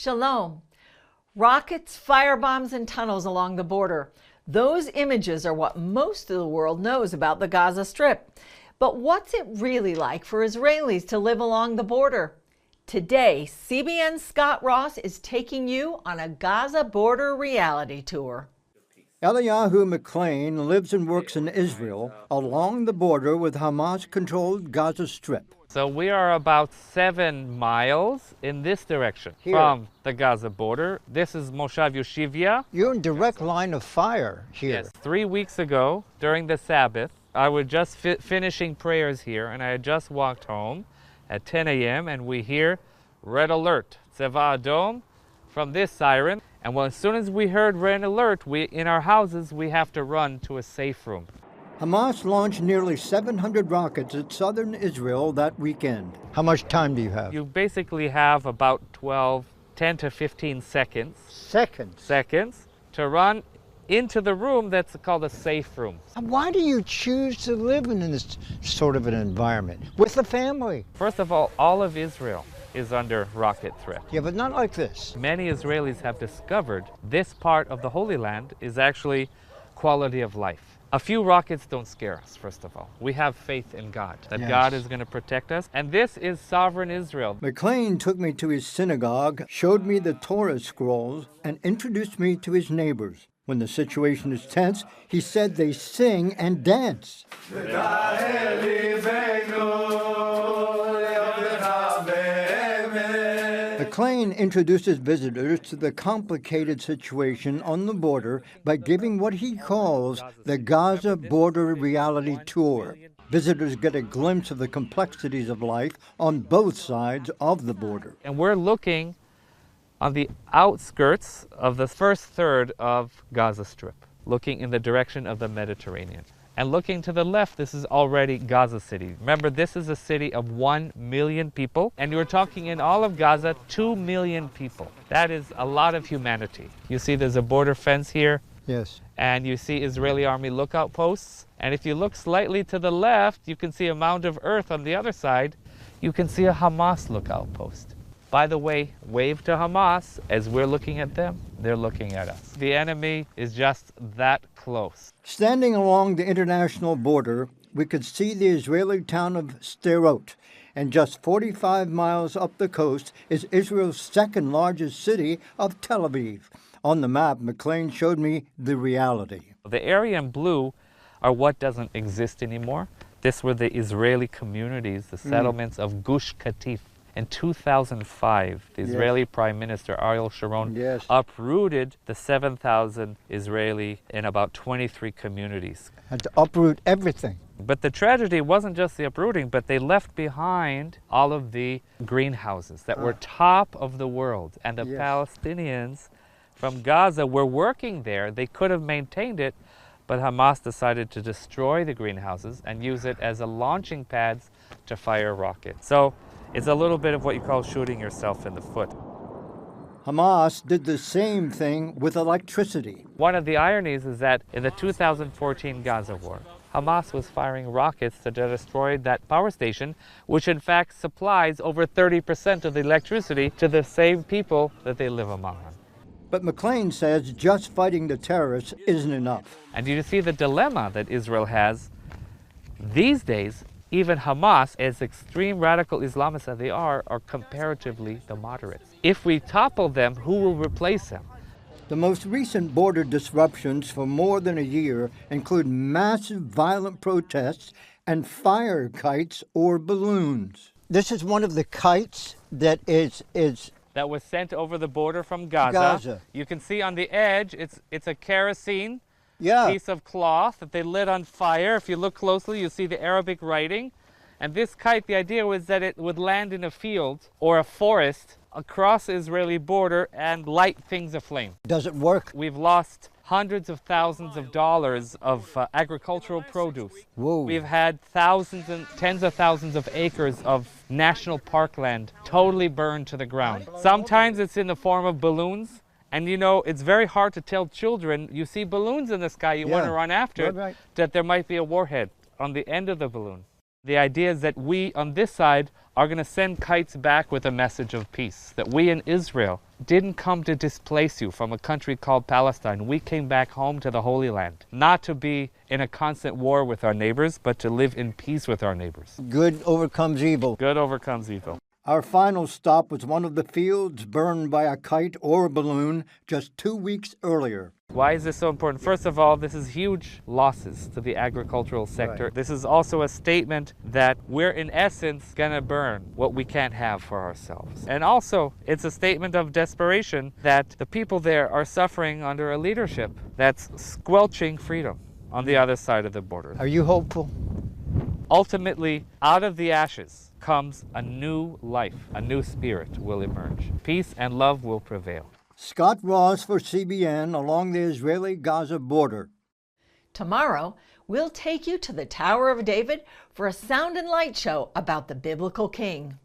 Shalom. Rockets, firebombs, and tunnels along the border. Those images are what most of the world knows about the Gaza Strip. But what's it really like for Israelis to live along the border? Today, CBN's Scott Ross is taking you on a Gaza border reality tour. Eliyahu McLean lives and works in Israel along the border with Hamas-controlled Gaza Strip. So we are about 7 miles in this direction from the Gaza border. This is Moshav Yoshivia. You're in direct line of fire here. Yes. 3 weeks ago, during the Sabbath, I was just finishing prayers here, and I had just walked home at 10 a.m., and we hear red alert, Tseva Adom, from this siren. And well, as soon as we heard red alert, in our houses, we have to run to a safe room. Hamas launched nearly 700 rockets at southern Israel that weekend. How much time do you have? You basically have about 10 to 15 seconds. Seconds to run into the room that's called a safe room. Why do you choose to live in this sort of an environment with a family? First of all of Israel is under rocket threat. Yeah, but not like this. Many Israelis have discovered this part of the Holy Land is actually quality of life. A few rockets don't scare us, first of all. We have faith in God, that God is going to protect us. And this is sovereign Israel. McLean took me to his synagogue, showed me the Torah scrolls, and introduced me to his neighbors. When the situation is tense, he said they sing and dance. McLean introduces visitors to the complicated situation on the border by giving what he calls the Gaza Border Reality Tour. Visitors get a glimpse of the complexities of life on both sides of the border. And we're looking on the outskirts of the first third of Gaza Strip, looking in the direction of the Mediterranean. And looking to the left, this is already Gaza City. Remember, this is a city of 1 million people, and you're talking in all of Gaza, 2 million people. That is a lot of humanity. You see there's a border fence here. Yes. And you see Israeli army lookout posts. And if you look slightly to the left, you can see a mound of earth on the other side. You can see a Hamas lookout post. By the way, wave to Hamas. As we're looking at them, they're looking at us. The enemy is just that close. Standing along the international border, we could see the Israeli town of Sderot. And just 45 miles up the coast is Israel's second largest city of Tel Aviv. On the map, McLean showed me the reality. The area in blue are what doesn't exist anymore. This were the Israeli communities, the settlements of Gush Katif. In 2005, the Israeli Prime Minister Ariel Sharon uprooted the 7,000 Israeli in about 23 communities. Had to uproot everything. But the tragedy wasn't just the uprooting, but they left behind all of the greenhouses that were top of the world. And the Palestinians from Gaza were working there. They could have maintained it, but Hamas decided to destroy the greenhouses and use it as a launching pads to fire rockets. So it's a little bit of what you call shooting yourself in the foot. Hamas did the same thing with electricity. One of the ironies is that in the 2014 Gaza war, Hamas was firing rockets to destroy that power station, which in fact supplies over 30% of the electricity to the same people that they live among. But McLean says just fighting the terrorists isn't enough. And you see the dilemma that Israel has these days. Even Hamas, as extreme radical Islamists as they are comparatively the moderates. If we topple them, who will replace them? The most recent border disruptions for more than a year include massive violent protests and fire kites or balloons. This is one of the kites that that was sent over the border from Gaza. You can see on the edge, it's a kerosene piece of cloth that they lit on fire. If you look closely, you see the Arabic writing. And this kite, the idea was that it would land in a field or a forest across the Israeli border and light things aflame. Does it work? We've lost hundreds of thousands of dollars of agricultural produce. Whoa. We've had thousands and tens of thousands of acres of national parkland totally burned to the ground. Sometimes it's in the form of balloons. And you know, it's very hard to tell children, you see balloons in the sky, you want to run after it, that there might be a warhead on the end of the balloon. The idea is that we on this side are going to send kites back with a message of peace, that we in Israel didn't come to displace you from a country called Palestine. We came back home to the Holy Land, not to be in a constant war with our neighbors, but to live in peace with our neighbors. Good overcomes evil. Good overcomes evil. Our final stop was one of the fields burned by a kite or a balloon just 2 weeks earlier. Why is this so important? First of all, this is huge losses to the agricultural sector. Right. This is also a statement that we're in essence going to burn what we can't have for ourselves. And also, it's a statement of desperation that the people there are suffering under a leadership that's squelching freedom on the other side of the border. Are you hopeful? Ultimately, out of the ashes comes a new life, a new spirit will emerge. Peace and love will prevail. Scott Ross for CBN along the Israeli-Gaza border. Tomorrow, we'll take you to the Tower of David for a sound and light show about the biblical king.